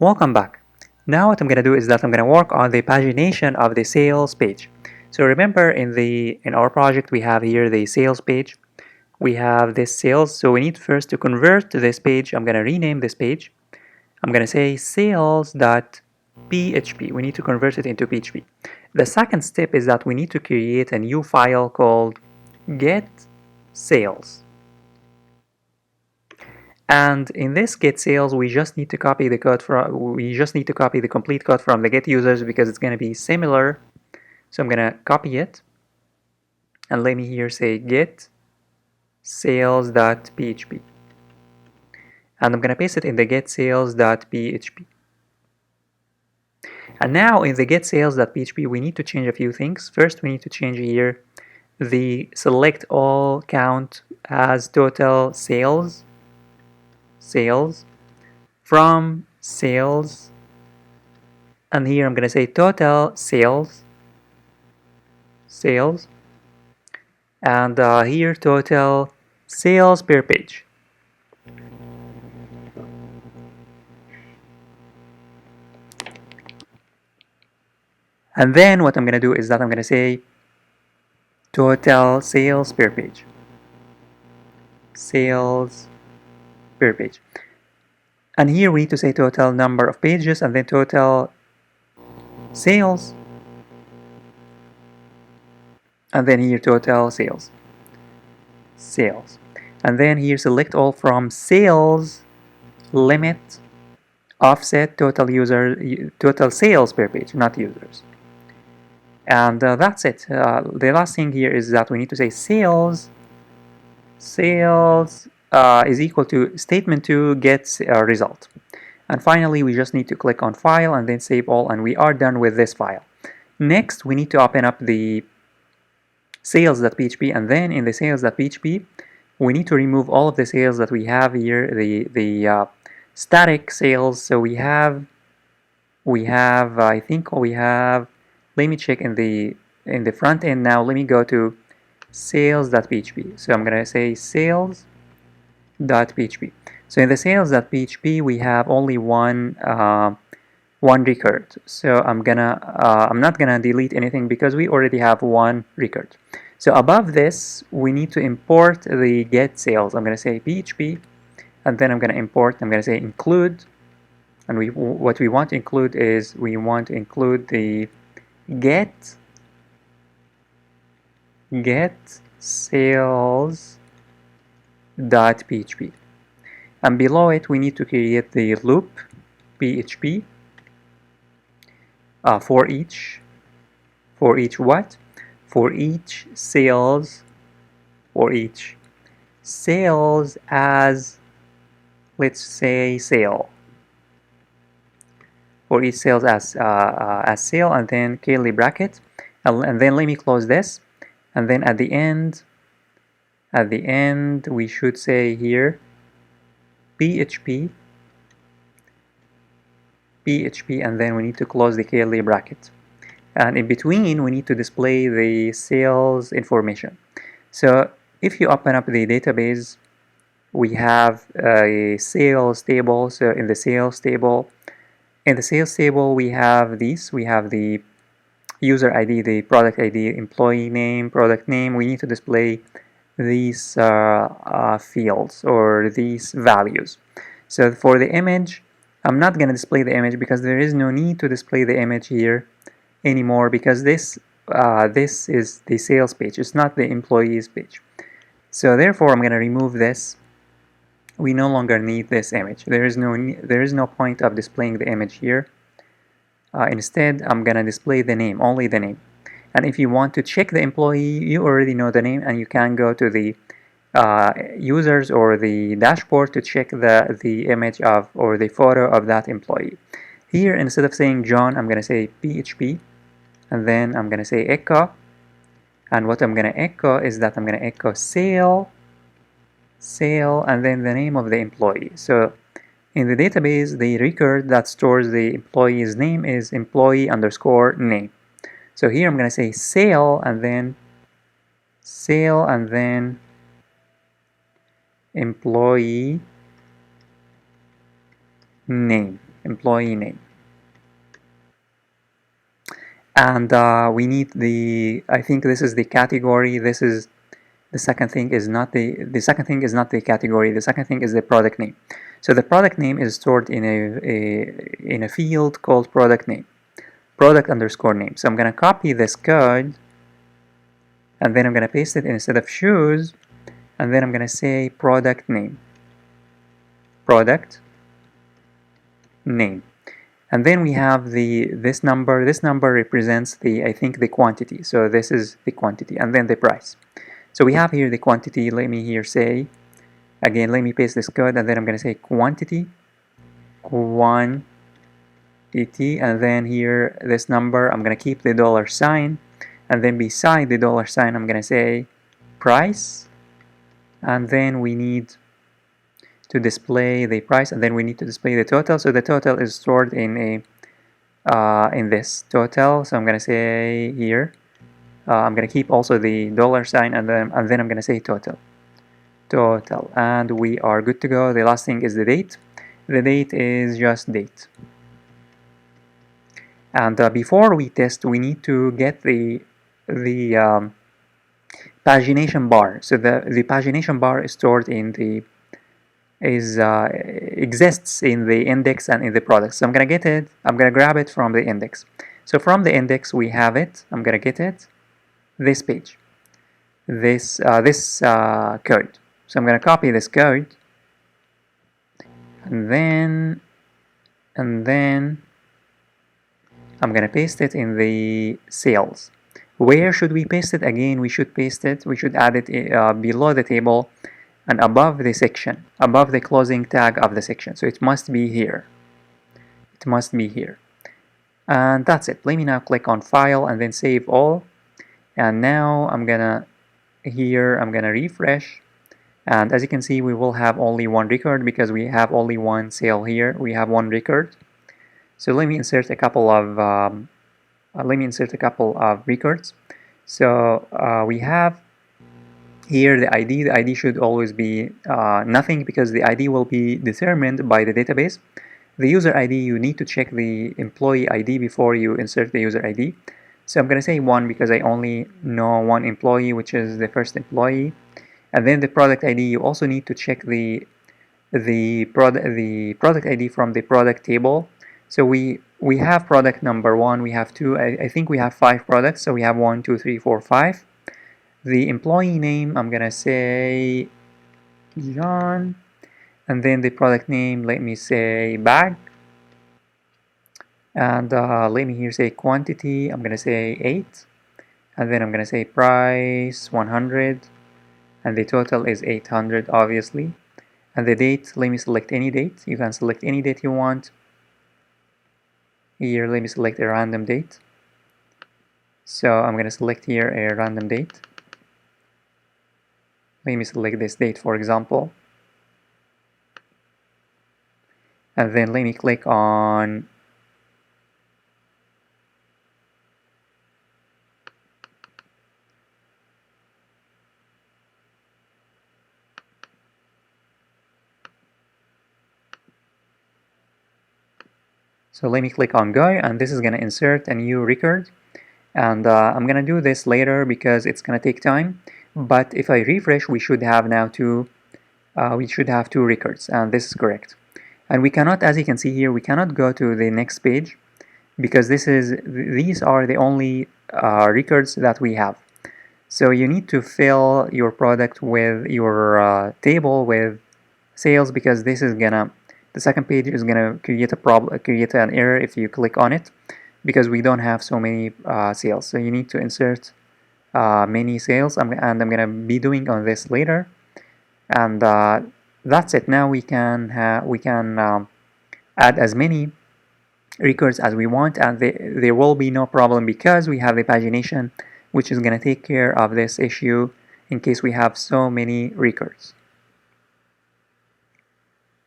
Welcome back. Now what I'm going to do is that I'm going to work on the pagination of the sales page. So remember in our project we have here the sales page. We have this sales, so we need first to convert this page. I'm going to rename this page. I'm going to say sales.php. We need to convert it into PHP. The second step is that we need to create a new file called get_sales. And in this get sales, we just need to copy the complete code from the get users because it's going to be similar. So I'm going to copy it, and let me here say get sales.php, and I'm going to paste it in the get sales.php. And now in the get sales.php, we need to change a few things. First, we need to change here the select all count as total sales from sales, and here I'm going to say total sales, and here total sales per page. And then what I'm going to do is that I'm going to say total sales per page. Sales per page. And here we need to say total number of pages, and then total sales, and then here total sales. And then here select all from sales limit offset total sales per page, not users. And that's it. The last thing here is that we need to say sales is equal to statement 2 gets a result. And finally, we just need to click on file and then save all, and we are done with this file. Next, we need to open up the sales.php, and then in the sales.php, we need to remove all of the sales that we have here, the static sales. So we have I think we have, let me check in the front end now. Let me go to sales.php. So I'm gonna say sales.php. So in the sales.php we have only one record. So I'm not gonna delete anything because we already have one record. So above this we need to import the get sales. I'm gonna say php, and then I'm gonna say include, and what we want to include is we want to include the get sales.php, and below it we need to create the loop php for each what? For each sales as, let's say, sale. For each sales as sale, and then curly bracket, and then let me close this, and then at the end we should say here php, and then we need to close the curly bracket, and in between we need to display the sales information. So if you open up the database, we have a sales table. So in the sales table we have these. We have the user ID, the product ID, employee name, product name. We need to display these fields or these values. So for the image, I'm not going to display the image because there is no need to display the image here anymore, because this is the sales page. It's not the employees page. So therefore I'm going to remove this. We no longer need this image. There is no point of displaying the image here. Instead, I'm gonna display the name, only the name. And if you want to check the employee, you already know the name, and you can go to the users or the dashboard to check the image of, or the photo of that employee. Here, instead of saying John, I'm gonna say PHP, and then I'm gonna say echo. And what I'm gonna echo is that I'm gonna echo sale, and then the name of the employee. So in the database, the record that stores the employee's name is employee_name. So here I'm going to say sale, and then employee name. employee name. And we need I think this is the category. This is the second thing is not the second thing is not the category. The second thing is the product name. So the product name is stored in a field called product name, product underscore name. So I'm going to copy this code, and then I'm going to paste it instead of shoes, and then I'm going to say product name, product name. And then we have this number. This number represents I think the quantity. So this is the quantity, and then the price. So we have here the quantity. Let me here say, again, let me paste this code, and then I'm going to say quantity, and then here this number, I'm going to keep the dollar sign, and then beside the dollar sign, I'm going to say price, and then we need to display the price, and then we need to display the total. So the total is stored in this total. So I'm going to say here, I'm going to keep also the dollar sign, and then I'm going to say total, and we are good to go. The last thing is the date. The date is just date. And before we test, we need to get the pagination bar. So the pagination bar is stored in exists in the index and in the product. So I'm gonna get it. I'm gonna grab it from the index. So from the index we have it. I'm gonna get it. This page. This code. So I'm gonna copy this code, and then I'm gonna paste it in the sales. Where should we paste it? Again, we should add it below the table and above the section, above the closing tag of the section. So it must be here. It must be here. And that's it. Let me now click on File and then Save All. And now I'm gonna refresh. And as you can see, we will have only one record because we have only one sale here. We have one record. So let me insert a couple of records. So we have here the ID. The ID should always be nothing because the ID will be determined by the database. The user ID, you need to check the employee ID before you insert the user ID. So I'm going to say 1 because I only know one employee, which is the first employee. And then the product ID, you also need to check the product ID from the product table. So we have product number 1, we have 2, I think we have 5 products. So we have 1, 2, 3, 4, 5. The employee name, I'm gonna say John, and then the product name, let me say bag, and let me here say quantity, I'm gonna say 8, and then I'm gonna say price 100, and the total is 800 obviously, and the date, let me select any date. You can select any date you want. Here let me select a random date. So I'm gonna select here a random date. Let me select this date, for example, and then let me click on go, and this is going to insert a new record, and I'm going to do this later because it's going to take time. But if I refresh, we should have now two records, and this is correct. And we cannot, as you can see here, we cannot go to the next page because these are the only records that we have. So you need to fill your product with your table with sales, because this is gonna, the second page is gonna create an error if you click on it, because we don't have so many sales. So you need to insert many sales, and I'm gonna be doing on this later. And that's it. Now we can add as many records as we want, and there will be no problem because we have the pagination, which is going to take care of this issue in case we have so many records.